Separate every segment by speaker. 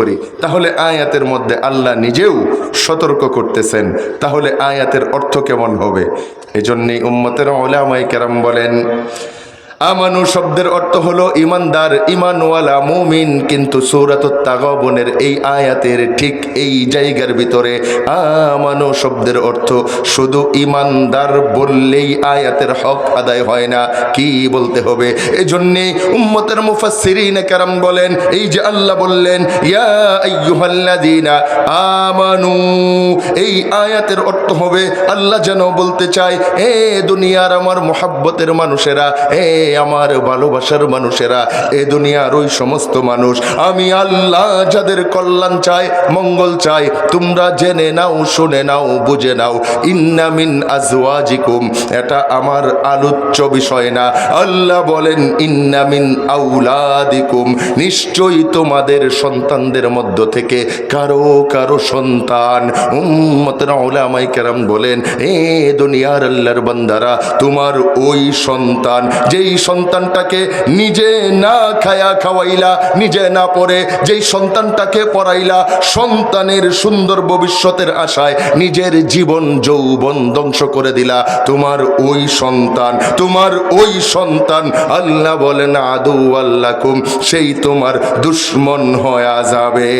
Speaker 1: করি, তাহলে আয়াতের মধ্যে আল্লাহ নিজেও সতর্ক করতেছেন, তাহলে আয়াতের অর্থ কেমন হবে? এজন্যই উম্মতের উলামায়ে কেরাম বলেন আমানু শব্দের অর্থ হলো ইমানদার, ইমানওয়ালা মুমিন। কিন্তু সূরাতুত তাগাবুনের এই আয়াতের ঠিক এই জায়গার ভিতরে আমানু শব্দের অর্থ শুধু ইমানদার বললেই আয়াতের হক আদায় হয় না, কি বলতে হবে? এজন্যে উম্মতের মুফাসসিরিন কেরাম বলেন এই যে আল্লাহ বললেন ইয়া আইয়ুহাল্লাযীনা আমানু, এই আয়াতের অর্থ হবে আল্লাহ যেন বলতে চায় এ দুনিয়ার আমার মুহাব্বতের মানুষেরা, এ আমার ভালোবাসার মানুষেরা, এ দুনিয়ার ওই সমস্ত মানুষ, আমি আল্লাহ যাদের কল্যাণ চাই, মঙ্গল চাই, তোমরা জেনে নাও, শুনে নাও, বুঝে নাও, ইন্না মিন আজওয়াজিকুম, এটা আমার আলোচ্য বিষয় না। আল্লাহ বলেন ইন্না মিন আউলাদিকুম, নিশ্চয়ই তোমাদের সন্তানদের মধ্য থেকে কারো কারো সন্তান। উম্মতের উলামায়ে কেরাম বলেন এ দুনিয়ার আল্লাহর বান্দারা, তোমার ওই সন্তান যেই সন্তানটাকে নিজে না খায়া খাওয়াইলা, নিজে না পড়ে যেই সন্তানটাকে পড়াইলা, সন্তানের সুন্দর ভবিষ্যতের আশায় নিজের জীবন যৌবন ধ্বংস করে দিলা, তোমার ওই সন্তান, তোমার ওই সন্তান আল্লাহ বলেন আদুওয়াল লাকুম, সেই তোমার দুশমন হয়ে যাবে।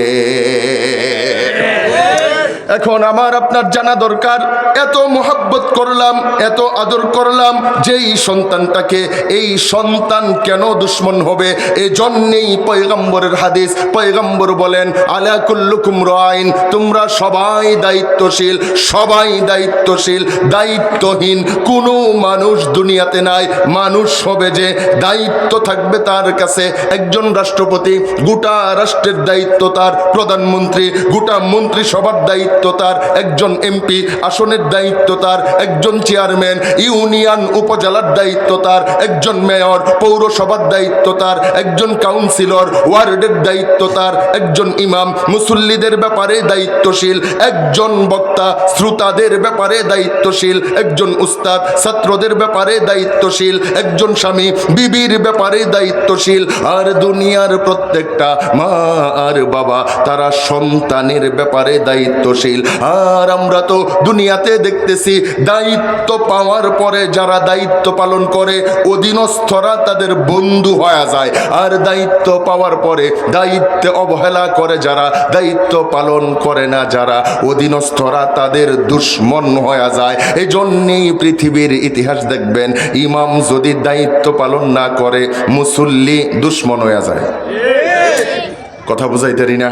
Speaker 1: এখন আমার আপনার জানা দরকার, এত মোহাব্বত করলাম, এত আদর করলাম যেই সন্তানটাকে, এই সন্তান কেন দুশ্মন হবে? এজন্যই পয়গম্বরের হাদিস, পয়গম্বর বলেন আলা কুল্লুকুম রাইন, তোমরা সবাই দায়িত্বশীল, সবাই দায়িত্বশীল, দায়িত্বহীন কোনো মানুষ দুনিয়াতে নাই। মানুষ হবে যে দায়িত্ব থাকবে তার কাছে, একজন রাষ্ট্রপতি, গোটা রাষ্ট্রের দায়িত্ব তার, প্রধানমন্ত্রী, গোটা মন্ত্রিসভার দায়িত্ব তার, একজন এমপি আসনের দায়িত্ব তার, একজন চেয়ারম্যান ইউনিয়ন উপজেলার দায়িত্ব তার, একজন মেয়র পৌরসভার দায়িত্ব তার, একজন কাউন্সিলর ওয়ার্ডের দায়িত্ব তার, একজন ইমাম মুসল্লিদের ব্যাপারে দায়িত্বশীল, একজন বক্তা শ্রোতাদের ব্যাপারে দায়িত্বশীল, একজন উস্তাদ ছাত্রদের ব্যাপারে দায়িত্বশীল, একজন স্বামী বিবির ব্যাপারে দায়িত্বশীল, আর দুনিয়ার প্রত্যেকটা মা আর বাবা তারা সন্তানের ব্যাপারে দায়িত্বশীল। আর আমরা তো দুনিয়াতে দেখতেছি দায়িত্ব পাওয়ার পরে যারা দায়িত্ব পালন করে অধীনস্থরা তাদের বন্ধু হয়ে যায়, আর দায়িত্ব পাওয়ার পরে দায়িত্বে অবহেলা করে যারা, দায়িত্ব পালন করে না যারা, অধীনস্থরা তাদের দুশমন হয়ে যায়। এই জন্যেই পৃথিবীর ইতিহাস দেখবেন ইমাম যদি দায়িত্ব পালন না করে মুসল্লি দুশমন হয়ে যায়। কথা বুঝাইতেরি না?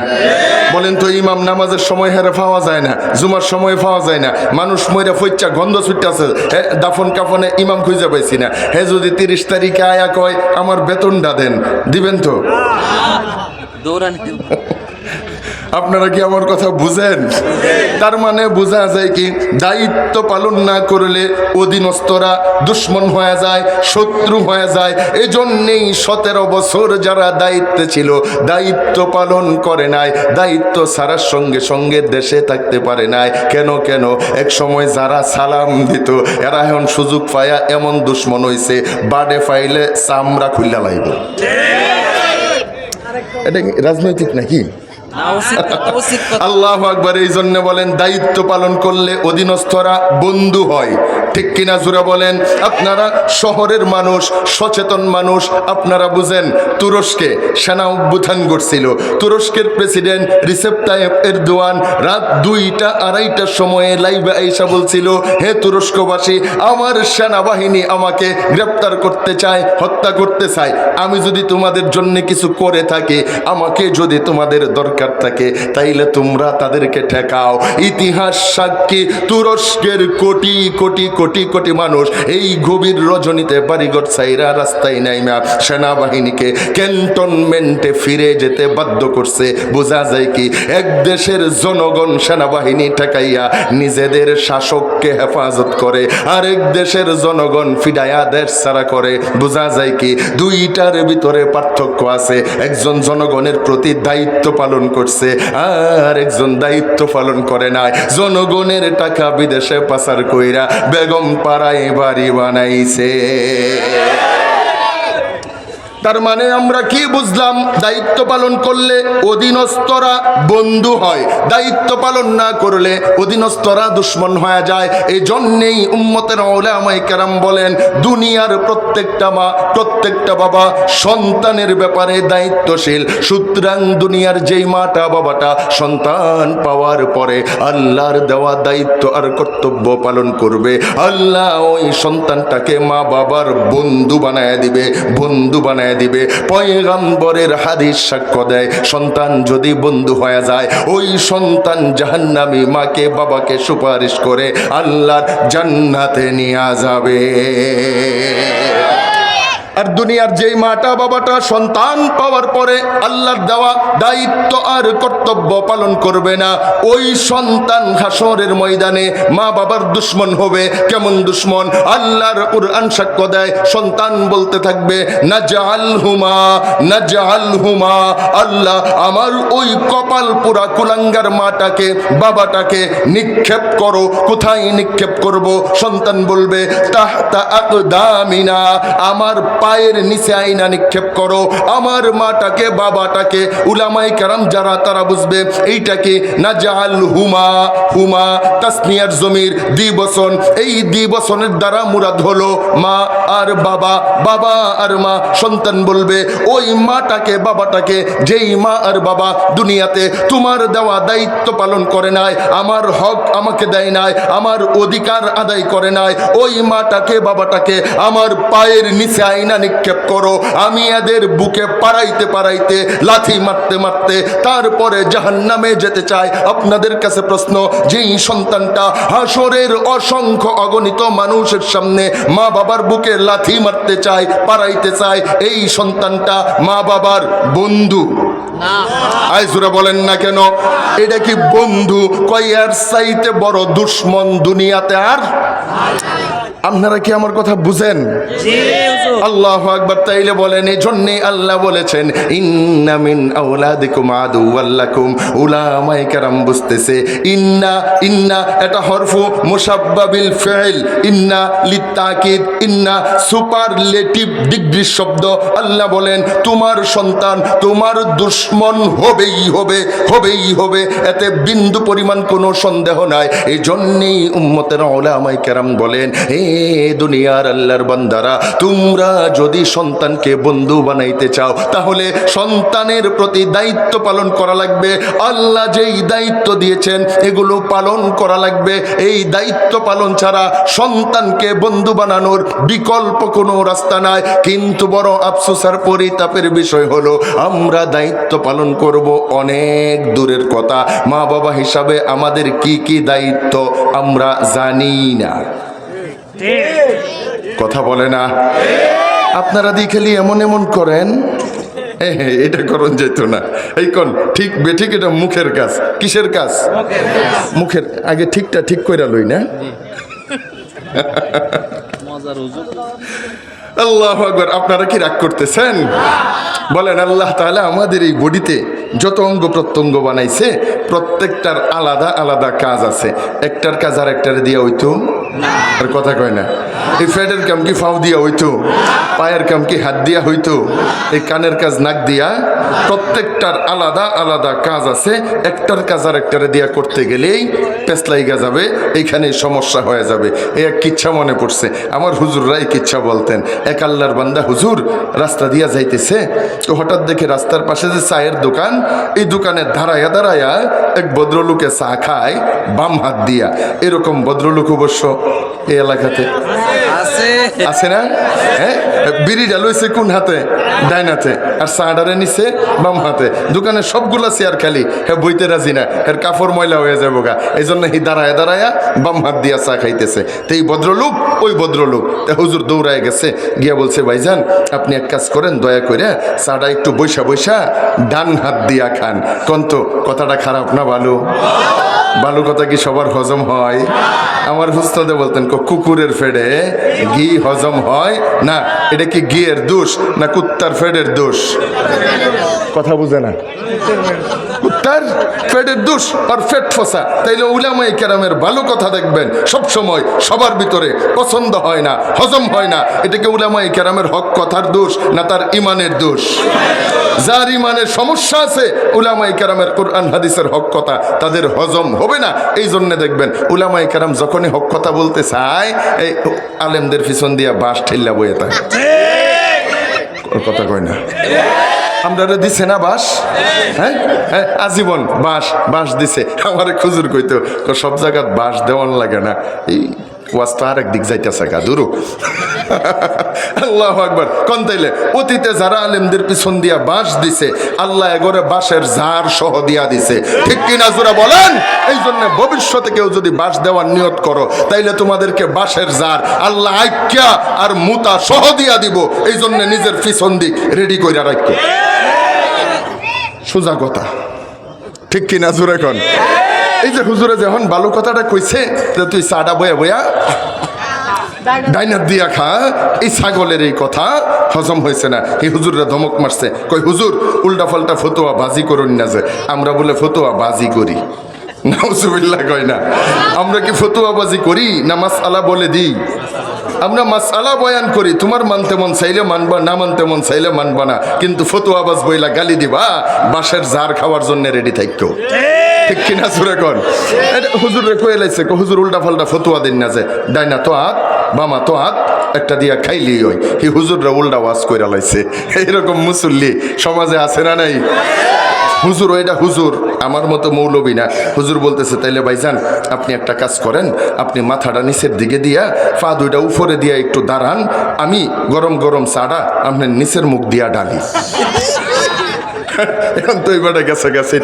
Speaker 1: বলেন তো ইমাম নামাজের সময় হেরে পাওয়া যায় না, জুমার সময় পাওয়া যায় না, মানুষ মইরা ফইচ্চা গন্ধ ছুটতেছে, দাফন কাফনে ইমাম খুঁজে পাইছি না, হে যদি 30 তারিখে আয়া কয় আমার বেতনটা দেন, দিবেন তো? আপনারা কি আমার কথা বুঝেন? তার মানে বোঝা যায় কি দায়িত্ব পালন না করলে অধীনস্থরা দুশমন হয়ে যায়, শত্রু হয়ে যায়। এজন্যেই 17 বছর যারা দায়িত্বে ছিল দায়িত্ব পালন করে নাই, দায়িত্ব ছাড়ার সঙ্গে সঙ্গে দেশে থাকতে পারে নাই। কেন কেন? এক সময় যারা সালাম দিত এরা এখন সুযোগ পায়া এমন দুশমন হইছে, বাডে ফাইলে চামড়া খুইলা লাইব। এটা রাজনৈতিক নাকি? আল্লাহু আকবার। এই জন্য বলেন দায়িত্ব পালন করলে অধীনস্থরা বন্ধু হয়, ঠিক কিনা জোরে বলেন? আপনারা শহরের মানুষ, সচেতন মানুষ, আপনারা বুঝেন তুরস্কে সেনা অভ্যুত্থান ঘটছিল, তুরস্কের প্রেসিডেন্ট রিসেপ তাইয়েপ এরদোয়ান রাত 2টা-2:30টার সময়ে লাইভে আইসা বলছিল হে তুরস্কবাসী, আমার সেনাবাহিনী আমাকে গ্রেপ্তার করতে চায়, হত্যা করতে চায়, আমি যদি তোমাদের জন্য কিছু করে থাকি, আমাকে যদি তোমাদের দরকার থাকে তাইলে তোমরা তাদেরকে ঠেকাও। ইতিহাস সাক্ষী তুরস্কের কোটি কোটি কোটি কোটি মানুষ এই গভীর রজনীতে বাড়িঘর ছাইরা রাস্তায় নাইমা সেনাবাহিনীকে ক্যান্টনমেন্টে ফিরে যেতে বাধ্য করছে। বোঝা যায় কি এক দেশের জনগণ সেনাবাহিনী ঠেকাইয়া নিজেদের শাসককে হেফাজত করে, আরেক দেশের জনগণ ফিডায়া দেশ ছাড়া করে। বোঝা যায় কি দুইটার ভিতরে পার্থক্য আছে। একজন জনগণের প্রতি দায়িত্ব পালন করছে আর একজন দায়িত্ব পালন করে নাই। জনগণের টাকা বিদেশে পাচার কইরা বেগম পাড়ায় বাড়ি বানাইছে। তার মানে আমরা কি বুঝলাম? দায়িত্ব পালন করলে অধীনস্থরা বন্ধু হয়, দায়িত্ব পালন না করলে অধীনস্থরা দুশ্মন হয়ে যায়। এই জন্যেই উম্মতের উলামায়ে কেরাম বলেন, দুনিয়ার প্রত্যেকটা মা প্রত্যেকটা বাবা সন্তানের ব্যাপারে দায়িত্বশীল। সুতরাং দুনিয়ার যেই মাটা বাবাটা সন্তান পাওয়ার পরে আল্লাহর দেওয়া দায়িত্ব আর কর্তব্য পালন করবে, আল্লাহ ওই সন্তানটাকে মা বাবার বন্ধু বানায় দিবে, বন্ধু বানায় দিবে। পয়গম্বরের হাদিস সাক্ষ্য দেয়, সন্তান যদি বন্ধু হয়ে যায়, ওই সন্তান জাহান্নামী মাকে বাবাকে সুপারিশ করে আল্লাহর জান্নাতে নিয়ে যাবে। আর দুনিয়ার যেই মাটা বাবাটা সন্তান পাওয়ার পরে আল্লাহর দেওয়া দায়িত্ব আর কর্তব্য পালন করবে না, ওই সন্তান হাসরের ময়দানে মা বাবার দুশ্মন হবে। কেমন দুশ্মন? আল্লাহর কুরআন সাক্ষ্য দেয়, সন্তান বলতে থাকবে নাজআলহুমা নাজআলহুমা, আল্লাহ আমার ওই কপাল পুরা কুলাঙ্গার মাটাকে বাবাটাকে নিক্ষেপ করো। কোথায় নিক্ষেপ করব? সন্তান বলবে তাহতা আকদামিনা, আমার পায়ের নিচে আইনা নিক্ষেপ করো আমার মাটাকে বাবাটাকে। উলামায়ে কেরাম যারা তারা বুঝবে এইটাকে নাজআলহুমা, হুমা তাসনিয়ার জমির দ্বিবচন, এই দ্বিবচনের দ্বারা মুরাদ হলো মা আর বাবা, বাবা আর মা। সন্তান বলবে ওই মাটাকে বাবাটাকে, যেই মা আর বাবা দুনিয়াতে তোমার দেওয়া দায়িত্ব পালন করে নাই, আমার হক আমাকে দেয় নাই, আমার অধিকার আদায় করে নাই, ওই মাটাকে বাবাটাকে আমার পায়ের নিচে আইনা নিক্ষেপ করো। আমি এদের বুকে পাড়াইতে পাড়াইতে লাথি মারতে মারতে তারপরে জাহান্নামে যেতে চাই। আপনাদের কাছে প্রশ্ন, যেই সন্তানটা হাসরের অসংখ্য অগণিত মানুষের সামনে মা বাবার বুকে লাথি মারতে চায়, পাড়াইতে চায়, এই সন্তানটা মা বাবার বন্ধু না? আইজুরা বলেন না কেন? এটা কি বন্ধু? কয় এর চাইতে বড় দুশ্মন দুনিয়াতে আর? আপনারা কি আমার কথা বুঝেন? আল্লাহু আকবার। তাইলে বলেন, এই জন্যে আল্লাহ বলেছেন ইন্না মিন আওলাদিকুম আদুওয়াল লাকুম। উলামায়ে কেরাম বুঝতেছে ইন্না, ইন্না এটা হরফু মুসাব্বাবিল ফিল, ইন্না লিতাকিদ, ইন্না সুপারলেটিভ ডিগ্রি শব্দ। আল্লাহ বলেন তোমার সন্তান তোমার দুশ্মন হবেই হবে, হবেই হবে, এতে বিন্দু পরিমাণ কোনো সন্দেহ নাই। এই জন্যেই উম্মতের উলামায়ে কেরাম বলেন, হে দুনিয়ার আল্লাহর বান্দারা, তোমরা যদি সন্তানকে বন্ধু বানাইতে চাও তাহলে সন্তানের প্রতি দায়িত্ব পালন করা লাগবে। আল্লাহ যেই দায়িত্ব দিয়েছেন এগুলো পালন করা লাগবে। এই দায়িত্ব পালন ছাড়া সন্তানকে বন্ধু বানানোর বিকল্প কোনো রাস্তা নাই। কিন্তু বড় আফসোস আর পরিতাপের বিষয় হলো আমরা দায়িত্ব পালন করব অনেক দূরের কথা, মা বাবা হিসাবে আমাদের কি কি দায়িত্ব আমরা জানি না। কথা বলে না? আপনারা দিয়ে খালি এমন এমন করেন, এটা করুন যেত না। এই কোন ঠিক বেঠিক এটা মুখের কাজ। কিসের কাজ? মুখের। আগে ঠিকটা ঠিক কইরা লই না। আল্লাহু আকবার। আপনারা কি রাগ করতেছেন? বলেন আল্লাহ তাআলা আমাদের এই বডিতে যত অঙ্গ প্রত্যঙ্গ বানাইছে প্রত্যেকটার আলাদা আলাদা কাজ আছে। একটার কাজ আর একটারে দিয়া হইতো আর কথা কয় না। এই ফেডের কাম কি ফাউ দিয়া হইতো? পায়ের কাম কি হাত দিয়া হইতো? এই কানের কাজ নাক দিয়া? প্রত্যেকটার আলাদা আলাদা কাজ আছে। একটার কাজ আর একটারে দিয়া করতে গেলেই পেছলাইগা যাবে, এইখানে সমস্যা হয়ে যাবে। এই এক কিচ্ছা মনে পড়ছে, আমার হুজুররা এই কিচ্ছা বলতেন। এক আল্লাহর বান্দা হুজুর রাস্তা দিয়া যাইতেছে, তো হঠাৎ দেখে রাস্তার পাশে যে চায়ের দোকান, এই দোকানে দাঁড়ায়া দাঁড়ায়া এক ভদ্রলোকে চা খায় বাম হাত দিয়া। এরকম ভদ্রলোক অবশ্য এই এলাকাতে আছে না? হ্যাঁ, বিড়িটা লইছে কোন হাতে? ডাইন হাতে। আর চাটারে নিছে বাম হাতে। দোকানে সবগুলা চেয়ার খালি, হ্যাঁ বইতে রাজি না, এর কাপড় ময়লা হয়ে যাবো গা, এই জন্য হি দাঁড়ায়া দাঁড়ায়া বাম হাত দিয়া চা খাইতেছে। তো এই ভদ্রলোক ওই ভদ্রলোক হুজুর দৌড়ায় গেছে, গিয়া বলছে ভাইজান আপনি এক কাজ করেন, দয়া করে চাটা একটু বৈশা বৈশা ডান হাত দিয়া খান। কন্ত কথাটা খারাপ না ভালো? ভালো কথা কি সবার হজম হয়? আমার হুস্তাদে বলতেন কুকুরের ফেডে ঘি হজম হয় না। এটা কি ঘিয়ের দোষ না কুত্তার ফেডের দোষ? কথা বুঝে না? কুত্তার আর পেটের দোষ আর পেট ফসা, তাইলে উলামায়ে কেরামের ভালো কথা দেখবেন সব সময় সবার ভিতরে পছন্দ হয় না, হজম হয় না। এটাকে উলামায়ে কেরামের হক কথার দোষ না তার ইমানের দোষ? যার ইমানের সমস্যা আছে উলামায়ে কেরামের কোরআন হাদিসের হক কথা তাদের হজম হবে না। এই জন্য দেখবেন উলামায়ে কেরাম যখনই হক কথা বলতে চায় এই আলেমদের পিছন দিয়া বাঁশ ঠেল্লা বইয়ে থাকে। কথা কয় না? আমরা দিছে না বাঁশ? হ্যাঁ হ্যাঁ, আজীবন বাঁশ বাঁশ দিছে। আমার খুজুর কইতো সব জায়গায় বাঁশ দেওয়ান লাগে না, এই ওয়াজ তো আরেক দিক যাইতেছে গা দূর। আল্লাহু আকবার। কোন তাইলে অতীতে যারা আলেমদের পিছন দিয়া বাঁশ দিছে আল্লাহ এগরে বাঁশের ঝাড় সহ দিয়া দিছে, ঠিক কিনা জোরা বলেন? এই জন্য ভবিষ্যতে কেউ যদি বাঁশ দেওয়ার নিয়ত করো তাইলে তোমাদেরকে বাঁশের ঝাড় আল্লাহ আইক্যা আর মুতা সহ দিয়া দিব। এই জন্য নিজের পিছন দিক রেডি কইরা রাখো। সোজা কথা, ঠিক কিনা জোরে কোন? এই যে হুজুরে যখন ভালো কথাটা কইছে তুই চাটা বয়া বয়া ডাইনার দিয়া খা, এই ছাগলের এই কথা হজম হয়েছে না। এই হুজুররা ধমক মারছে, কই হুজুর উল্টা পাল্টা ফতোয়া বাজি করুন না, যে আমরা বলে ফতোয়া বাজি করি। নাউজুবিল্লাহ কয় না? আমরা কি ফতোয়া বাজি করি না মাসআলা বলে দিই? আমরা মাসআলা বয়ান করি, তোমার মানতে মন চাইলে মানবা, না মানতে মন চাইলে মানবা না, কিন্তু ফতোয়াবাজ বইলা গালি দিবা বাঁশের ঝাড় খাওয়ার জন্য রেডি থাকতো, ঠিক কিনা সুরে কন? হুজুর রে কয়ে লাইছে, হুজুর উল্টা পাল্টা ফতোয়া দিন না, যে ডাইনা তো হাত বামা তো হাত একটা দিয়া খাইলি ওই এই হুজুররা উল্টা ওয়াজ কইরা লাইছে। এইরকম মুসল্লি সমাজে আছে না নাই? হুজুর ওইটা হুজুর আমার মতো মৌলবী না। হুজুর বলতেছে তাইলে ভাইজান আপনি একটা কাজ করেন, আপনি মাথাটা নিচের দিকে দিয়া পা দুইটা উপরে দিয়া একটু দাঁড়ান, আমি গরম গরম চাটা আপনার নিচের মুখ দিয়া ডালি। এখন তো এইবারে গেছে গেছে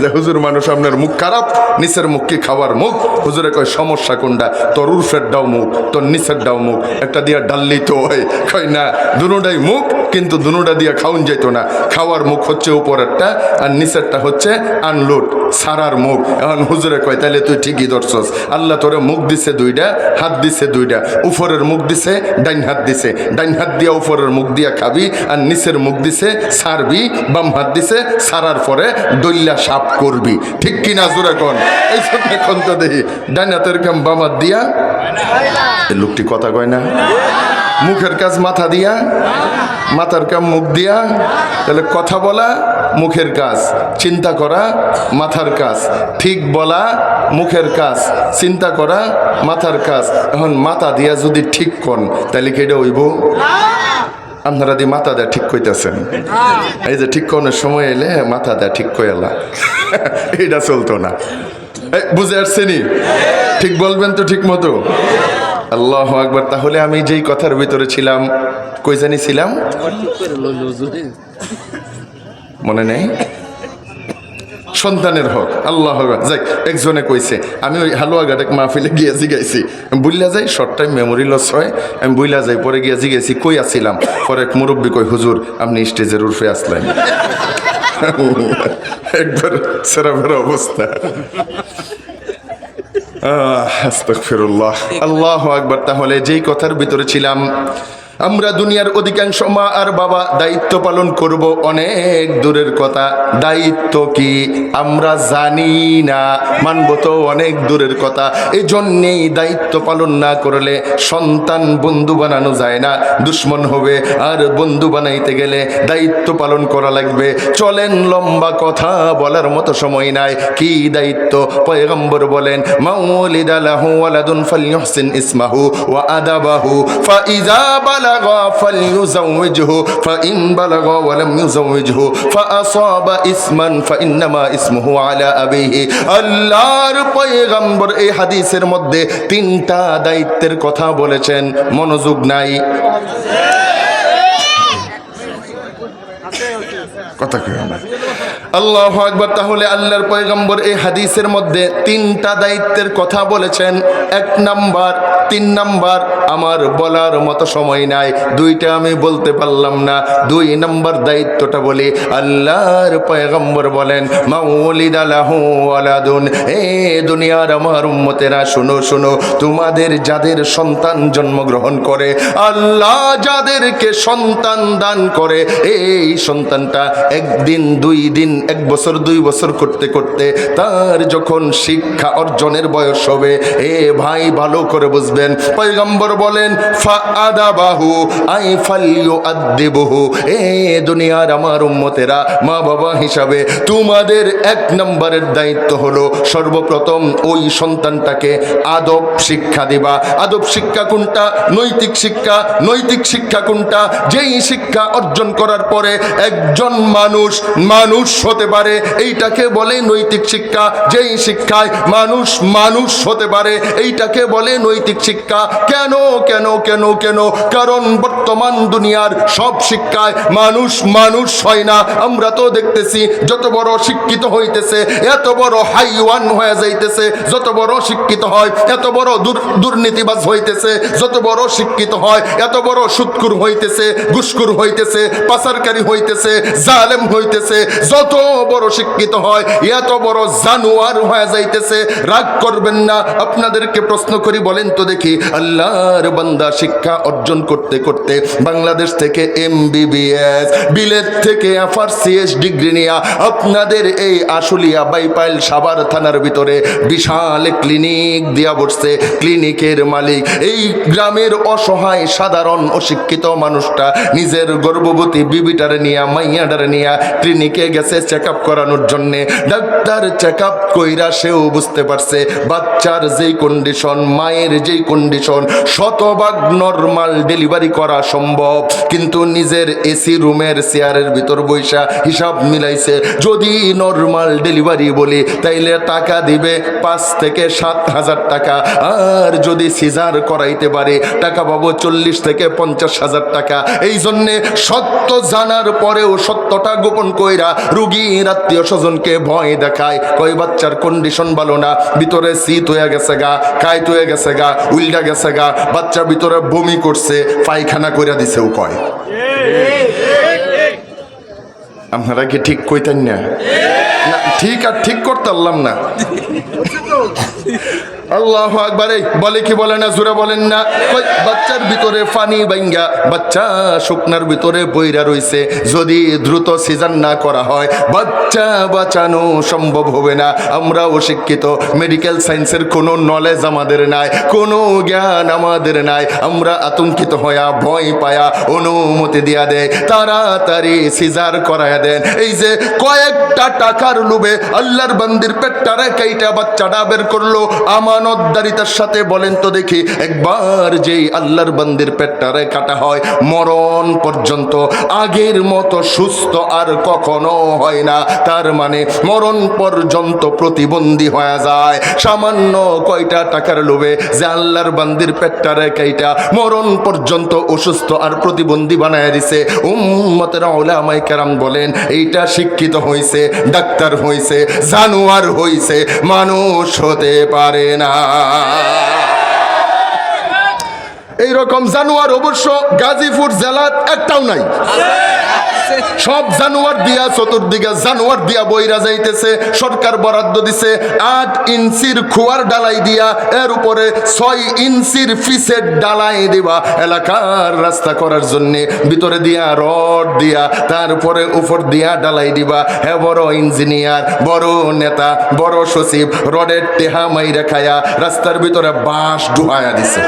Speaker 1: যে হুজুর মানুষ আপনার মুখ খারাপ, নিচের মুখ কি খাওয়ার মুখ? হুজুরে কয় সমস্যা কোনটা? তোর উর্ফের ডাও মুখ, তোর নিচের ডাও মুখ, একটা দিয়া ডাললি তো হয়। কয় না, দুটাই মুখ, কিন্তু দুটা দিয়া খাওন যেত না। খাওয়ার মুখ হচ্ছে উপরেরটা আর নিচেরটা হচ্ছে আনলোড সারার মুখ। এখন হুজুরে কয় তাইলে তুই ঠিকই ধরছস, আল্লাহ তোরে মুখ দিছে দুইটা, হাত দিছে দুইটা, উপরের মুখ দিছে ডাইন হাত দিছে, ডাইন হাত দিয়া উপরের মুখ দিয়া খাবি, আর নিচের মুখ দিছে সারবি, বাম হাত দিছে সারার পরে দইল্লা সাপ করবি, ঠিক কিনা জোরে কোন? এই জন্য এখন তো দেখি ডাইন হাতের কাম বাম হাত দিয়া, লোকটি কথা কয় না? মুখের কাজ মাথা দিয়া, মাথার কাম মুখ দিয়া। তাহলে কথা বলা মুখের কাজ, চিন্তা করা মাথার কাজ, ঠিক বলা মুখের কাজ, চিন্তা করা মাথার কাজ। এখন মাথা দিয়া যদি ঠিক কোন তাহলে কি এটা হইব? আপনারা দি মাথা দেয়া ঠিক কইতেছেন, এই যে ঠিক কোনের সময় এলে মাথা দেয়া ঠিক কইলা, এটা চলতো না। বুঝে আসছেনি? ঠিক বলবেন তো ঠিক মতো? আল্লাহু আকবার। তাহলে আমি যেই কথার ভিতরে ছিলাম, কই জানি ছিলাম মনে নেই। সন্তানের হক, আল্লাহ যাক। একজনে কইছে আমি ওই হালুয়াঘাট মাহফিলে গিয়ে জিগাইছি, বুঝলা যাই শর্ট টাইম মেমোরি লস হয়, আমি বুঝলা যাই পরে গিয়ে জিগাইছি কই আসছিলাম, পরে এক মুরব্বী কই হুজুর আপনি স্টেজের উর্ফে আসলেন। একবার সেরাবের অবস্থা। আস্তাগফিরুল্লাহ, আল্লাহু আকবার। তাহলে যেই কথার ভিতরে ছিলাম, আমরা দুনিয়ার অধিকাংশ মা আর বাবা দায়িত্ব পালন করব অনেক দূরের কথা, দায়িত্ব কি আমরা জানি না, মানব তো অনেক দূরের কথা। এই জন্যেই দায়িত্ব পালন না করলে সন্তান বন্ধু বানানো যায় না, দুশ্মন হবে। আর বন্ধু বানাইতে গেলে দায়িত্ব পালন করা লাগবে। চলেন, লম্বা কথা বলার মতো সময় নাই। কি দায়িত্ব? পয়গম্বর বলেন মাউলিদা লাহু ওয়ালাদুন ফালইউহসিন ইসমাহু ওয়া আদাবাহু ফাইজা বালাগা ফালইউযাওইজহু ফাইন বালাগা ওয়া লাম ইউযাওইজহু ফাআসাবা ইসমান ফাইন্নামা ইসমুহু আলা আবিহি। আল্লাহর পয়গম্বর এই হাদিসের মধ্যে তিনটা দায়িত্বের কথা বলেছেন, মনোযোগ নাই? কথা কি না? আল্লাহু আকবার। তাহলে আল্লাহর পয়গম্বর এই হাদিসের মধ্যে তিনটা দায়িত্বের কথা বলেছেন। এক নাম্বার, 3 নাম্বার আমার বলার মতো সময় নাই, দুইটা আমি বলতে পারলাম না। 2 নাম্বার দায়িত্বটা বলি। আল্লাহর পয়গম্বর বলেন মাউলিদা লাহু ওয়ালাদুন, এ দুনিয়ার আমার উম্মতেরা শোনো শোনো, তোমাদের যাদের সন্তান জন্মগ্রহণ করে, আল্লাহ যাদেরকে সন্তান দান করে, এই সন্তানটা 1 দিন 2 দিন 1 বছর 2 বছর করতে করতে তার যখন শিক্ষা অর্জনের বয়স হবে, এ ভাই ভালো করে বুঝবেন, পয়গম্বর বলেন ফাআদাবাহু আই ফালইউআদ্দিবহু, এ দুনিয়ার আমার উম্মতেরা, মা বাবা হিসাবে তোমাদের 1 নম্বরের দায়িত্ব হলো সর্বপ্রথম ওই সন্তানটাকে আদব শিক্ষা দিবা। আদব শিক্ষা কোনটা? নৈতিক শিক্ষা। নৈতিক শিক্ষা কোনটা? যেই শিক্ষা অর্জন করার পরে একজন মানুষ হতে পারে, এইটাকে বলে নৈতিক শিক্ষা। যেই শিক্ষায় মানুষ হতে পারে, এইটাকে বলে নৈতিক শিক্ষা। কেন কেন কেন কেন? কারণ বর্তমান দুনিয়ার সব শিক্ষায় মানুষ হয় না। আমরা তো দেখতেছি যত বড় শিক্ষিত হইতেছে এত বড় হাইওয়ান হয়ে যাইতেছে, যত বড় শিক্ষিত হয় এত বড় দুর্নীতিবাজ হইতেছে, যত বড় শিক্ষিত হয় এত বড় সুদখোর হইতেছে, ঘুষখোর হইতেছে, পাচারকারী হইতেছে, জালেম হইতেছে। যত বড় শিক্ষিত হয় এত বড় জানোয়ার হয়ে যাইতেছে। রাগ করবেন না, আপনাদেরকে প্রশ্ন করি, বলেন তো দেখি, আল্লাহর বান্দা শিক্ষা অর্জন করতে করতে বাংলাদেশ থেকে MBBS, বিলেত থেকে FRCS ডিগ্রি নিয়ে আপনাদের এই আশুলিয়া বাইপাইল সাভার থানার ভিতরে বিশাল ক্লিনিক দিয়া বসছে। ক্লিনিকের মালিক এই গ্রামের অসহায় সাধারণ অশিক্ষিত মানুষটা নিজের গর্ভবতী বিবিটারে নিয়ে, মাইয়াডারে নিয়ে ক্লিনিকে গেছে চেক আপ করানোর জন্যে। ডাক্তার চেক আপ কইরা সেও বুঝতে পারছে বাচ্চার যেই কন্ডিশন, মায়ের যেই কন্ডিশন, শতভাগ নর্মাল ডেলিভারি করা সম্ভব। কিন্তু নিজের এসি রুমের চেয়ারের ভিতর বৈশা হিসাব মিলাইছে, যদি নর্মাল ডেলিভারি বলি তাইলে টাকা দিবে 5 থেকে 7 হাজার টাকা, আর যদি সিজার করাইতে পারে টাকা পাবো 40 থেকে 50 হাজার টাকা। এই জন্যে সত্য জানার পরেও সত্যটা গোপন কইরা রুগীর আত্মীয় স্বজনকে ভয় দেখায়, কই বাচ্চার কন্ডিশন ভালো না, ভিতরে শীত হয়ে গেছে গা, কাইত হয়ে গেছে গা, উল্টা গেছে গা, বাচ্চা ভিতরে বমি করছে, পায়খানা কইরা দিছেও কয়। আপনারা কি ঠিক কইতেন না? ঠিক আর ঠিক করতে পারলাম না। আল্লাহু আকবার। বলে কি বলে না? জোরে বলেন না। বাচ্চার ভিতরে পানি বাইঙ্গা বাচ্চা শুকনার ভিতরে বইরা রইছে, যদি দ্রুত সিজার না করা হয় বাচ্চা বাঁচানো সম্ভব হবে না। আমরা অশিক্ষিত, মেডিকেল সায়েন্সের কোনো নলেজ আমাদের নাই, কোনো জ্ঞান আমাদের নাই। আমরা আতঙ্কিত হইয়া ভয় পায়া অনুমতি দিয়া দেয়, তাড়াতাড়ি সিজার করায়া দেন। এই যে কয়েকটা টাকার লোভে আল্লাহর বান্দির পেটটারে কাইটা বাচ্চাটা বের করলো আমানতদারিতার সাথে। বলেন তো দেখি, একবার যেই আল্লাহর বান্দির পেটটারে কাটা হয় মরণ পর্যন্ত আগের মতো সুস্থ আর কখনো হয় না। তার মানে মরণ পর্যন্ত প্রতিবন্ধী হয়ে যায়। সামান্য কয়টা টাকার লোভে যে আল্লাহর বান্দির পেটটারে কাইটা মরণ পর্যন্ত অসুস্থ আর প্রতিবন্ধী বানায় দিছে। উম্মতেরা উলামায়ে কেরাম বলেন এইটা শিক্ষিত হইছে, ডাক্তার হইছে, জানোয়ার হইছে, মানুষ হতে পারে না। এইরকম জানোয়ার অবশ্য গাজীপুর জেলার একটাও নাই। সব জানোয়ার দিয়া চতুর্দিকে জানোয়ার দিয়া বইরা যাইতেছে। সরকার বরাদ্দ দিছে 8 ইঞ্চির খোয়ার ডালাই দিয়া, এর উপরে 6 ইঞ্চির ফিসের ডালাই দিবা এলাকার রাস্তা করার জন্য। ভিতরে দিয়া রড দিয়া, তারপরে উপর দিয়া ডালাই দিবা। হ্যাঁ, বড় ইঞ্জিনিয়ার, বড় নেতা, বড় সচিব রডের টেহা মাইরা খায়া রাস্তার ভিতরে বাঁশ ডুহায়া দিছে।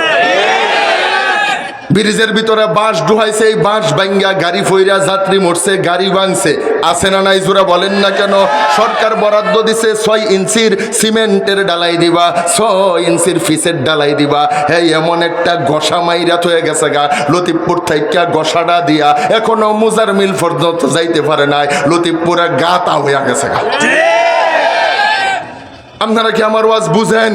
Speaker 1: ব্রিজের ভিতরে বাঁশ ডুহাইছে, এই বাঁশ ভাঙ্গা গাড়ি ফইরা যাত্রী মরছে, গাড়ি ভাঙছে। আছে না নাই? জোরা বলেন না কেন? সরকার বরাদ্দ দিছে 6 ইঞ্চির সিমেন্টের ডালাই দিবা, 6 ইঞ্চির ফিসের ডালাই দিবা। হ্যাঁ, এমন একটা গসা মাইরা হয়ে গেছে গা, লতিফপুর থেকে গসাটা দিয়া এখনো মুজার মিল পর্যন্ত যাইতে পারে নাই। লতিফপুরে গাতা হইয়া গেছে গা। আপনারা কি আমার ওয়াজ বুঝেন?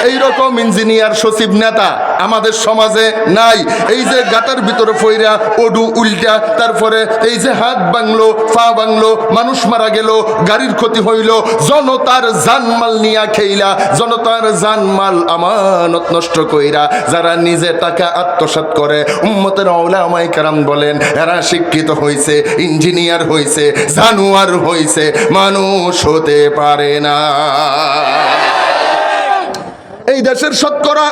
Speaker 1: এইরকম ইঞ্জিনিয়ার, সচিব, নেতা আমাদের সমাজে নাই। এই যে গাটার ভিতরে ফইরা ওডু উল্টা, তারপরে এই যে হাত ভাঙলো, পা ভাঙলো, মানুষ মারা গেল, গাড়ির ক্ষতি হইল, জনতার জানমাল নিয়া খেইলা, জনতার জানমাল আমানত নষ্ট কইরা যারা নিজে টাকা আত্মসাৎ করে, উম্মতের উলামায়ে কেরাম বলেন এরা শিক্ষিত হইছে, ইঞ্জিনিয়ার হইছে, জানোয়ার হইছে, মানুষ হতে পারে না। এই দেশের শতকরা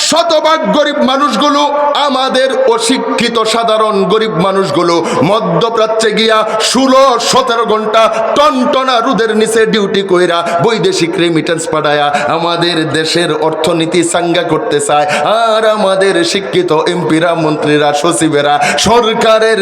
Speaker 1: শতভাগ গরিব মানুষগুলো, আমাদের অশিক্ষিত সাধারণ গরিব মানুষগুলো মধ্যপ্রাচ্যে গিয়া 16-17 ঘন্টা টনটনা রোদের নিচে ডিউটি কইরা বৈদেশিক রেমিটেন্স পাঠায়া আমাদের দেশের অর্থনীতি চাঙ্গা করতে চায়। আর আমাদের শিক্ষিত এমপিরা, মন্ত্রীরা, সচিবেরা, সরকারের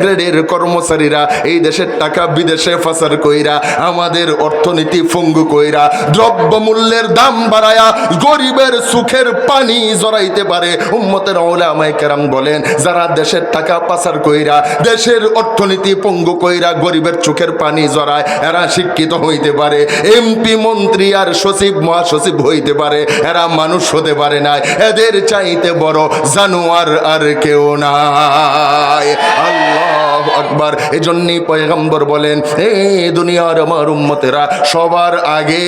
Speaker 1: গ্রেডের কর্মচারীরা এই দেশের টাকা বিদেশে পাচার কইরা আমাদের অর্থনীতি পঙ্গু কইরা দ্রব্যমূল্যের দাম বাড়ায়া গরিবের সুখের পানি জড়াইতে পারে। উম্মতের উলামায়ে কেরাম বলেন, যারা দেশের টাকা পাচার কইরা দেশের অর্থনীতি পঙ্গু কইরা গরিবের চোখের পানি জড়ায়, এরা শিক্ষিত হইতে পারে, এমপি, মন্ত্রী আর সচিব, মহাসচিব হইতে পারে, এরা মানুষ হতে পারে না। এদের চাইতে বড় জানোয়ার আর কেউ নাই। আল্লাহু আকবার। এজন্যই পয়গম্বর বলেন, হে দুনিয়ার আমার উম্মতেরা, সবার আগে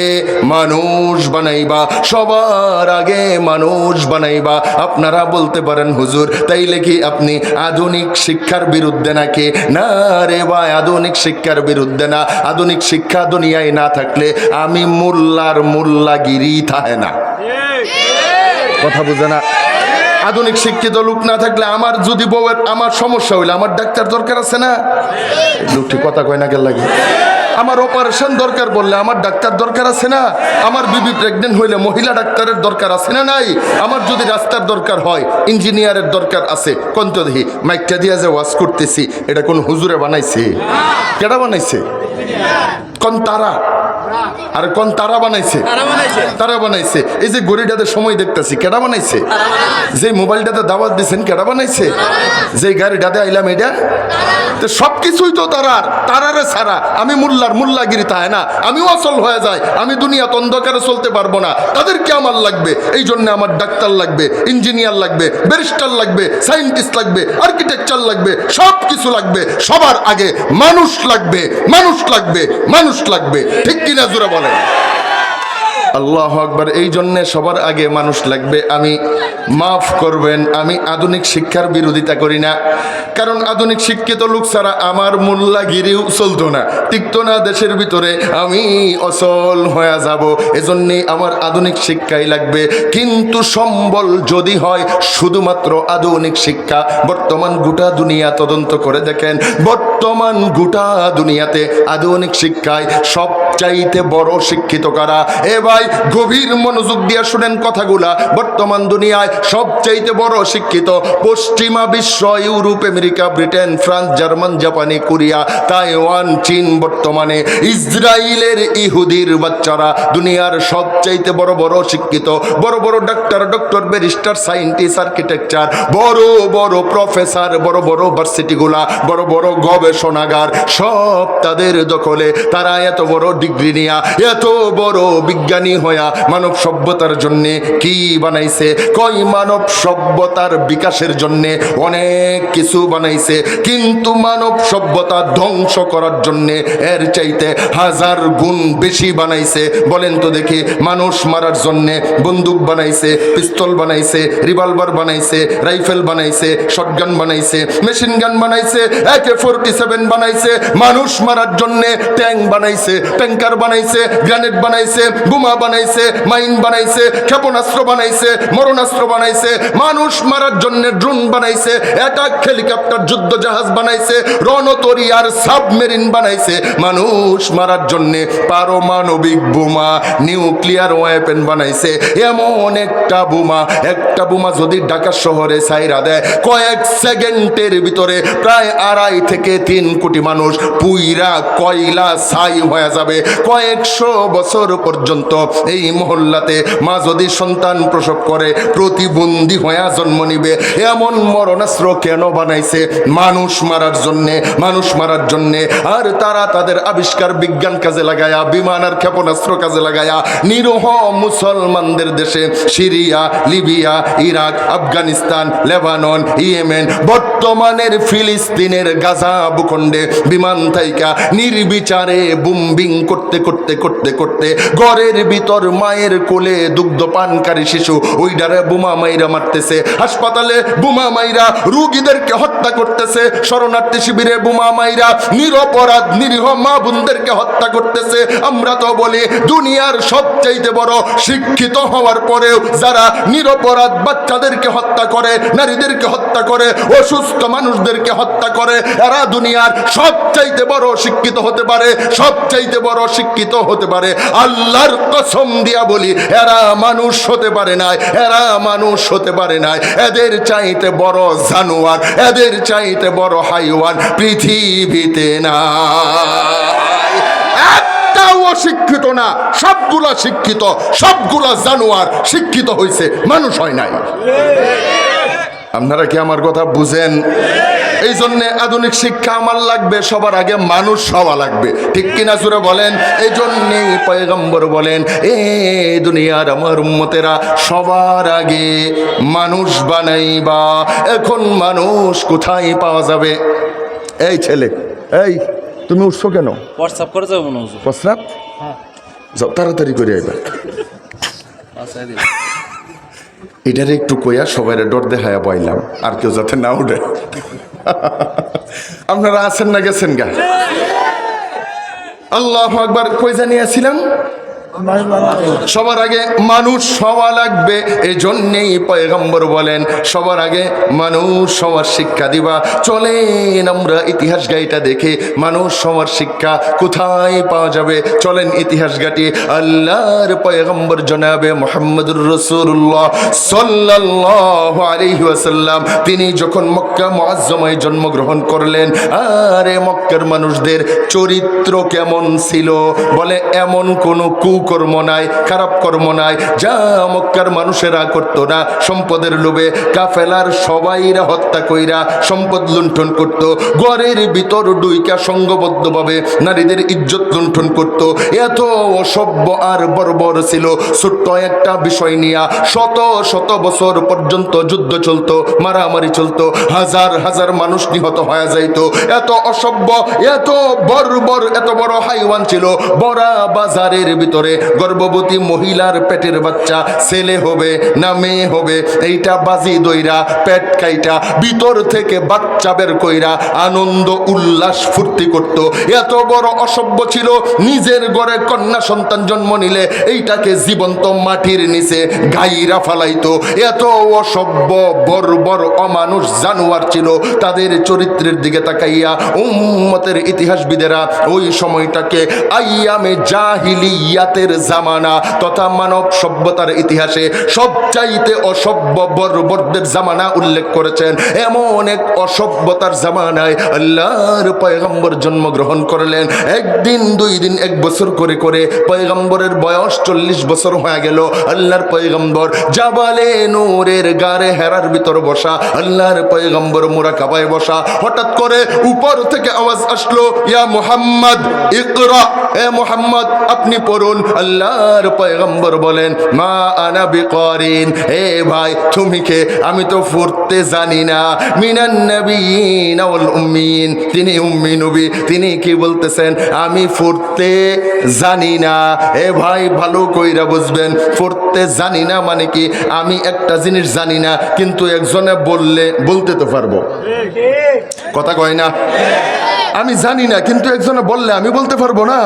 Speaker 1: মানুষ বানাইবা, সবার আগে মানুষ বানাইবা। আপনারা বলতে পারেন, হুজুর তাইলে কি আপনি আধুনিক শিক্ষার বিরুদ্ধে নাকি? না রে ভাই, আধুনিক শিক্ষার বিরুদ্ধে না। আধুনিক শিক্ষা দুনিয়ায় না থাকলে আমি মোল্লার মোল্লাগিরি থাকে না। কথা বুঝে না? আধুনিক শিক্ষিত লোক না থাকলে আমার যদি বউয়ের আমার সমস্যা হইলে আমার ডাক্তার দরকার আছে না? লোকটি কথা কয় না, কেন লাগে? আমার অপারেশন দরকার বললে আমার ডাক্তার দরকার আছে না? আমার বিবি প্রেগনেন্ট হইলে মহিলা ডাক্তারের দরকার আছে না নাই? আমার যদি রাস্তার দরকার হয়, ইঞ্জিনিয়ারের দরকার আছে। কোন তো দেখি মাইকটা দিয়া যে ওয়াজ করতেছি, এটা কোন হুজুরে বানাইছে? কেডা বানাইছে? কোন তারা? আর কোন তারা বানাইছে? তারা বানাইছে। এই যে গড়িটাতে সময় দেখতেছি, কেডা বানাইছে? যে মোবাইলটাতে দাওয়াত দিচ্ছেন, কেডা বানাইছে? যে গাড়িটাতে আইলাম, এটা তো সবকিছুই তো তারার। তারারে ছাড়া আমি মোল্লার মোল্লাগিরি তাই না, আমিও অচল হয়ে যায়। আমি দুনিয়া অন্ধকারে চলতে পারবো না, তাদেরকে আমার লাগবে। এই জন্য আমার ডাক্তার লাগবে, ইঞ্জিনিয়ার লাগবে, ব্যারিস্টার লাগবে, সায়েন্টিস্ট লাগবে, আর্কিটেকচার লাগবে, সব কিছু লাগবে। সবার আগে মানুষ লাগবে, মানুষ লাগবে, মানুষ লাগবে। ঠিক কিনা জোরে বলেন? আল্লাহু আকবার। এই জন্যে সবার আগে মানুষ লাগবে। আমি মাফ করবেন, আমি আধুনিক শিক্ষার বিরোধিতা করি না, কারণ আধুনিক শিক্ষিত লোক ছাড়া আমার মোল্লাগিরিও চলতো না, টিকতো না দেশের ভিতরে, আমি অচল হয়ে যাব। এজন্যই আমার আধুনিক শিক্ষাই লাগবে। কিন্তু সম্বল যদি হয় শুধুমাত্র আধুনিক শিক্ষা, বর্তমান গোটা দুনিয়া তদন্ত করে দেখেন, বর্তমান গোটা দুনিয়াতে আধুনিক শিক্ষায় সবচাইতে বড় শিক্ষিত কারা? এ ভাই, গভীর মনোযোগ দিয়ে শুনেন কথাগুলা। বর্তমান দুনিয়ায় সবচাইতে বড় শিক্ষিত পশ্চিমা বিশ্ব, Europe, America, Britain, France, German, জাপানি, কোরিয়া, তাইওয়ান, চীন, বর্তমানে ইসরায়েলের ইহুদির বাচ্চারা দুনিয়ার সবচাইতে বড় বড় শিক্ষিত, বড় বড় ডাক্তার, ব্যারিস্টার, সায়েন্টিস্ট, আর্কিটেকচার, বড় বড় প্রফেসর, বড় বড় ভার্সিটিগুলা, বড় বড় গবেষণাগার, সব তাদের দখলে। তারা এত বড় ডিগ্রি নিয়া, এত বড় বিজ্ঞানী হইয়া মানব সভ্যতার জন্য কি বানাইছে? কই মানব সভ্যতার বিকাশের জন্য অনেক কিছু বানাইছে, কিন্তু মানব সভ্যতা ধ্বংস করার জন্য এর চাইতে 1000 গুণ বেশি বানাইছে। বলেন তো দেখি, মানুষ মারার জন্য বন্দুক বানাইছে, পিস্তল বানাইছে, রিভলভার বানাইছে, রাইফেল বানাইছে, শটগান বানাইছে, মেশিন গান বানাইছে, AK-47 বানাইছে। মানুষ মারার জন্য ট্যাঙ্ক বানাইছে, ট্যাঙ্কার বানাইছে, গ্রেনেড বানাইছে, বোমা বানাইছে, মাইন বানাইছে, ক্ষেপণাস্ত্র বানাইছে, মরণাস্ত্র বানাইছে। মানুষ মারার জন্য ড্রোন বানাইছে, অ্যাটাক হেলিকপ্টার, যুদ্ধ জাহাজ বানাইছে, রণতরী আর সাবমেরিন বানাইছে। মানুষ মারার জন্য পারমাণবিক বোমা, নিউক্লিয়ার ওয়েপেন বানাইছে। এমন একটা বোমা যদি ঢাকা শহরে ছাইরা দেয়, কয়েক সেকেন্ডের ভিতরে প্রায় 2.5 থেকে 3 কোটি মানুষ পুইরা কয়লা ছাই হয়ে যাবে। কয়েকশো বছর পর্যন্ত এই মহল্লাতে মা যদি সন্তান প্রসব করে প্রতিবন্ধী হয়ে জন্ম নিবে। এমন মরণাস্ত্র কেন বানাইছে? মানুষ মারার জন্যে, মানুষ মারার জন্যে। আর তারা তাদের আবিষ্কার বিজ্ঞান কাজে লাগায়া, বিমান আর ক্ষেপণাস্ত্র কাজে লাগায়া নিরহ মুসলমানদের দেশে Syria, Libya, Iraq, Afghanistan, Lebanon, Yemen, বর্তমানের ফিলিস্তিনের গাজা ভূখণ্ডে বিমান থাইকা নির্বিচারে বুম্বিং করতে করতে করতে করতে ঘরের ভিতর মায়ের কোলে দুগ্ধ পানকারী শিশু ওইটারে বোমা মাইরা মারতেছে, হাসপাতালে বোমা মাইরা রোগীদেরকে হত্যা করতেছে, শরণার্থী শিবিরে বোমা মাইরা নিরপরাধ নিরীহ মা বোনদেরকে হত্যা করতেছে। আমরা তো বলি দুনিয়ার সবচাইতে বড় শিক্ষিত হওয়ার পরেও যারা নিরপরাধ বাচ্চাদেরকে হত্যা করে, নারীদেরকে হত্যা করে, অসুস্থ মানুষদেরকে হত্যা করে, এরা দুনিয়ার সবচাইতে বড় শিক্ষিত হতে পারে, সবচাইতে বড় শিক্ষিত হতে পারে। আল্লাহর কসম দিয়া বলি এরা মানুষ হতে পারে নাই, এরা মানুষ হতে পারে নাই। এদের চাইতে বড় জানোয়ার, এদের চাইতে বড় হাইওয়ান পৃথিবীতে না। একটাও অশিক্ষিত না, সবগুলা শিক্ষিত, সবগুলা জানোয়ার শিক্ষিত হয়েছে, মানুষ হয় নাই। আপনারা কি আমার কথা বুঝেন? এই জন্য আধুনিক শিক্ষা আমার লাগবে, সবার আগে মানুষ হওয়া লাগবে, ঠিক কিনা জোরে বলেন? এই জন্যেই পয়গম্বর বলেন এ দুনিয়ার আমার উম্মতেরা সবার আগে মানুষ বানাইবা। এখন মানুষ কোথায় পাওয়া যাবে? এই ছেলে, এই তুমি উঠছো কেন?
Speaker 2: হোয়াটসঅ্যাপ করে যাবো না হুজুর?
Speaker 1: প্রস্রাব? যাও তাড়াতাড়ি করে আইবা। এটারে একটু কইয়া সবাই ডর দেখায়া পাইলাম, আর কেউ যাতে না উঠে। আপনারা আছেন না গেছেন গা? আল্লাহু আকবার। কই জানিয়েছিলাম? সবার আগে মানুষ হওয়া লাগবে। এই জন্যেই পয়গম্বর বলেন সবার আগে মানুষ হওয়ার শিক্ষা দিবা। চলেন আমরা ইতিহাস গাইটা দেখে মানুষ হওয়ার শিক্ষা কোথায় পাওয়া যাবে। চলেন ইতিহাস গাটি। আল্লাহর পয়গম্বর জনাবে মুহাম্মদুর রাসূলুল্লাহ সাল্লাল্লাহু আলাইহি ওয়াসাল্লাম তিনি যখন মক্কা মুআজ্জমায় জন্মগ্রহণ করলেন, আরে মক্কার মানুষদের চরিত্র কেমন ছিল? বলে এমন কোনো কর্ম নাই, খারাপ কর্ম নাই যা মক্কার মানুষেরা করতো না। সম্পদের লোভে কাফেলার সবাইরা হত্যা কইরা সম্পদ লুণ্ঠন করত, ঘরের ভিতর ডুইকা সংঘবদ্ধভাবে নারীদের ইজ্জত লুণ্ঠন করত। এত অসভ্য আর বর্বর ছিল। ছোট্ট একটা বিষয় নিয়া শত শত বছর পর্যন্ত যুদ্ধ চলতো, মারামারি চলতো, হাজার হাজার মানুষ নিহত হয়ে যাইত। এত অসভ্য, এত বর্বর, এত বড় হাইওয়ান ছিল। বড়া বাজারের ভিতরে গর্ভবতী মহিলার পেটের বাচ্চা ছেলে হবে না মেয়ে হবে এইটা বাজি দইরা পেট কাইটা ভিতর থেকে বাচ্চা বের কইরা আনন্দ উল্লাস ফুর্তি করত। এত বড় অসভ্য ছিল। নিজের ঘরে কন্যা সন্তান জন্ম নিলে এইটাকে জীবন্ত মাটির নিচে গাইরা ফালাইতো। এত অসভ্য বর্বর অমানুষ জানোয়ার ছিল। তাদের চরিত্রের দিকে তাকাইয়া উম্মতের ইতিহাসবিদেরা ওই সময়টাকে আইয়ামে জাহিলিয়াতের জামানা তথা মানব সভ্যতার ইতিহাসে সবচাইতে অসভ্য বর্বরদের জামানা উল্লেখ করেছেন। এমন এক অসভ্যতার জামানায় আল্লাহর পয়গম্বর জন্মগ্রহণ করলেন। একদিন, দুই দিন, এক বছর করে করে পয়গম্বরের বয়স 40 বছর হয়ে গেল। আল্লাহর পয়গম্বর জাবালে নূরের গারে হেরার ভিতর বসা, আল্লাহর পয়গম্বর মুরাকাবায় বসা। হঠাৎ করে উপর থেকে আওয়াজ আসলো, ইয়া মুহাম্মদ ইকরা, এ মুহাম্মদ আপনি পড়ুন। আল্লাহর পয়গম্বর বলেন মা আনা বিকারিন, এ ভাই তুমি কে? আমি তো পড়তে জানি না। মিনান নবিয়িন ওয়াল উম্মিন, তিনি উম্মি নবী, তিনি কি বলতেছেন আমি পড়তে জানি না। এ ভাই ভালো কইরা বুঝবেন, পড়তে জানি না মানে কি? আমি একটা জিনিস জানি না কিন্তু একজনে বললে বলতে তো পারবো, কথা কয় না? আমি জানি না কিন্তু একজনে বললে আমি বলতে পারবো না।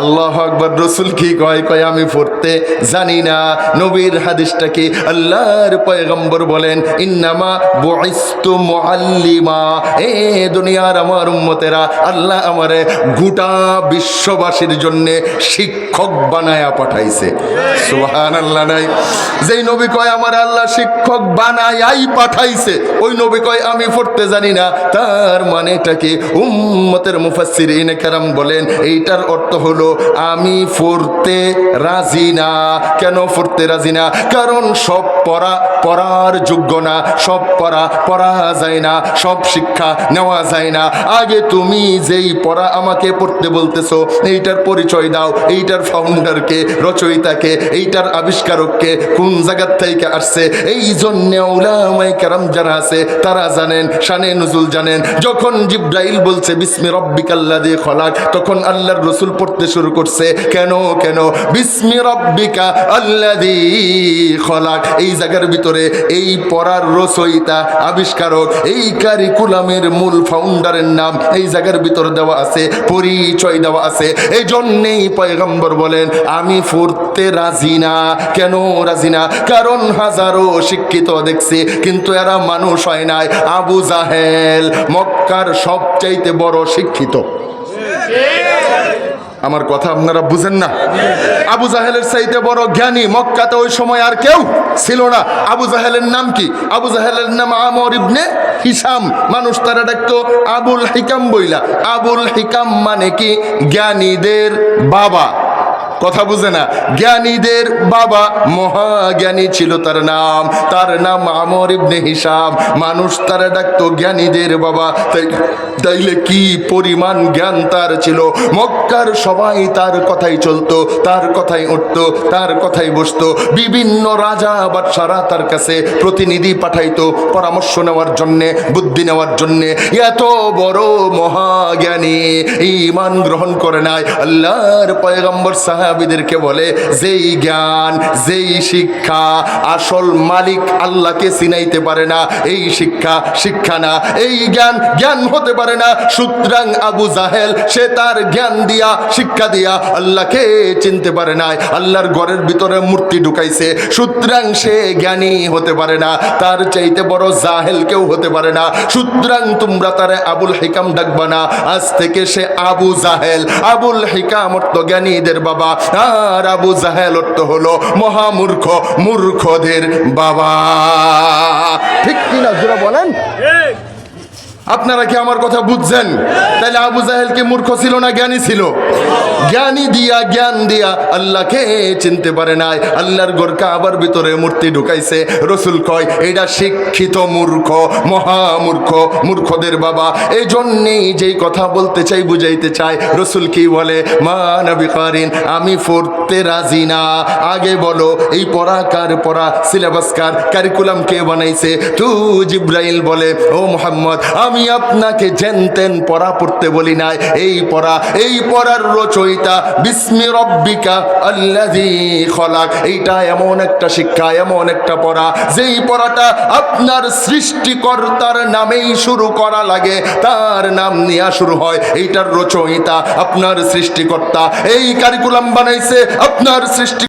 Speaker 1: আল্লাহু আকবার। রাসূল কি কয়? কয় আমি পড়তে জানি না। নবীর হাদিসটা কি? আল্লাহর পয়গম্বর বলেন ইন্নামা বুইস্তু মুআল্লিমা, এ দুনিয়ার আমার উম্মতেরা আল্লাহ আমারে গোটা বিশ্ববাসীর জন্য শিক্ষক বানায়া পাঠাইছে। সুবহানাল্লাহ। নাই যেই নবী কয় আমার আল্লাহ শিক্ষক বানায়াই পাঠাইছে, ওই নবী কয় আমি পড়তে জানি না, তার মানেটা কি? উম্মতের মুফাসসিরিন কেরাম বলেন এইটার অর্থ হলো আমি পড়তে রাজি না। কেন পড়তে রাজি না? কারণ সব পড়ার যোগ্য না, সব পড়া যায় না, সব শিক্ষা নেওয়া যায় না। আগে তুমি যেই পড়া আমাকে পড়তে বলতেছো এইটার পরিচয় দাও, এইটার ফাউন্ডারকে, রচয়িতাকে, এইটার আবিষ্কারককে, কোন জায়গার থেকে আসছে। এই জন্য উলামায়ে কেরাম যারা আছে তারা জানেন, শানে নুজুল জানেন। যখন জিব্রাইল বলছে বিসমি রব্বিকাল্লাযী খলাক, তখন আল্লাহর রাসূল পড়তে শুরু করছে। কেন বিসমি রব্বিকা আল্লাযী খলাক, এই জায়গার ভিতরে এই পড়ার রচয়িতা, আবিষ্কারক, এই কারিকুলামের মূল ফাউন্ডারের নাম এই জায়গার ভিতরে দেওয়া আছে, পরিচয় দেওয়া আছে। এই জন্যেই পয়গম্বর বলেন আমি পড়তে রাজি না। কেন রাজি না? কারণ হাজারো শিক্ষিত দেখছি কিন্তু এরা মানুষ হয় নাই। আবু জাহেল মক্কার সবচাইতে বড় শিক্ষিত। আমার কথা আপনারা বুঝেন না? আবু জাহেলের চাইতে বড় জ্ঞানী মক্কাতে ওই সময় আর কেউ ছিল না। আবু জাহেলের নাম কি? আবু জাহেলের নাম আমর ইবনে হিশাম, মানুষ তারা ডাকতো আবুল হিকাম বইলা। আবুল হিকাম মানে কি? জ্ঞানীদের বাবা। কথা বুঝে না? জ্ঞানীদের বাবা, মহাজ্ঞানী ছিল তার নাম আমর ইবনে হিশাম, মানুষ তারা ডাকতো জ্ঞানীদের বাবা। তাইলে কি পরিমাণ জ্ঞান তার ছিল! মক্কার সবাই তার কথাই চলতো, তার কথাই উঠতো, তার কথাই বসতো। বিভিন্ন রাজা বাদশারা তার কাছে প্রতিনিধি পাঠাইতো পরামর্শ নেওয়ার জন্যে, বুদ্ধি নেওয়ার জন্যে। এত বড় মহাজ্ঞানী ঈমান গ্রহণ করে নাই। আল্লাহর পয়গম্বর সাহাবীদেরকে বলে যেই জ্ঞান, যেই শিক্ষা আসল মালিক আল্লাহকে চিনাইতে পারে না, এই শিক্ষা না, এই জ্ঞান হতে পারে না। সুতরাং আবু জাহেল সে তার জ্ঞান দিয়া, শিক্ষা দিয়া আল্লাহকে চিনতে পারে নাই। আল্লাহর ঘরের ভিতরে মূর্তি ঢুকাইছে, সুতরাং সে জ্ঞানী হতে পারে না। তার চাইতে বড় জাহেল কেউ হতে পারে না। সুতরাং তোমরা তারে আবুল হিকাম ডাকবা না, আজ থেকে সে আবু জাহেল। আবুল হিকাম অর্থ জ্ঞানীদের বাবা, আর আবু জাহেল অর্থ হলো মহামূর্খ, মূর্খদের বাবা। ঠিক কিনা জোরা বলেন? আপনারা কি আমার কথা বুঝছেন? তাহলে আবু জাহেল কি মূর্খ ছিল না জ্ঞানী ছিল? জ্ঞানী দিয়া, জ্ঞান দিয়া আল্লাহকে চিনতে পারে নাই। আল্লাহর ঘর কাবার ভিতরে মূর্তি ঢুকাইছে। রাসূল কয় এটা শিক্ষিত মূর্খ, মহামূর্খ, মূর্খদের বাবা। এই জন্যেই যেই কথা বলতে চাই, বুঝাইতে চাই, রাসূল কি বলে? মা নবী কারিন আমি পড়তে রাজি না। আগে বলো এই পড়া কার পড়া, সিলেবাস কার, কারিকুলাম কে বানাইছে? তু জিব্রাইল বলে ও মুহাম্মদ আমি আপনাকে জেনতেন পড়া পড়তে বলি নাই। এই পড়ার রচয়িতা বিসমি রব্বিকা আল্লাযী খলাক, এইটা এমন একটা শিক্ষা, এমন একটা পড়া যেই পড়াটা আপনার সৃষ্টিকর্তার নামেই শুরু করা লাগে, তার নাম নিয়ে শুরু হয়। এইটার রচয়িতা আপনার সৃষ্টিকর্তা, এই কারিকুলাম বানাইছে আপনার সৃষ্টি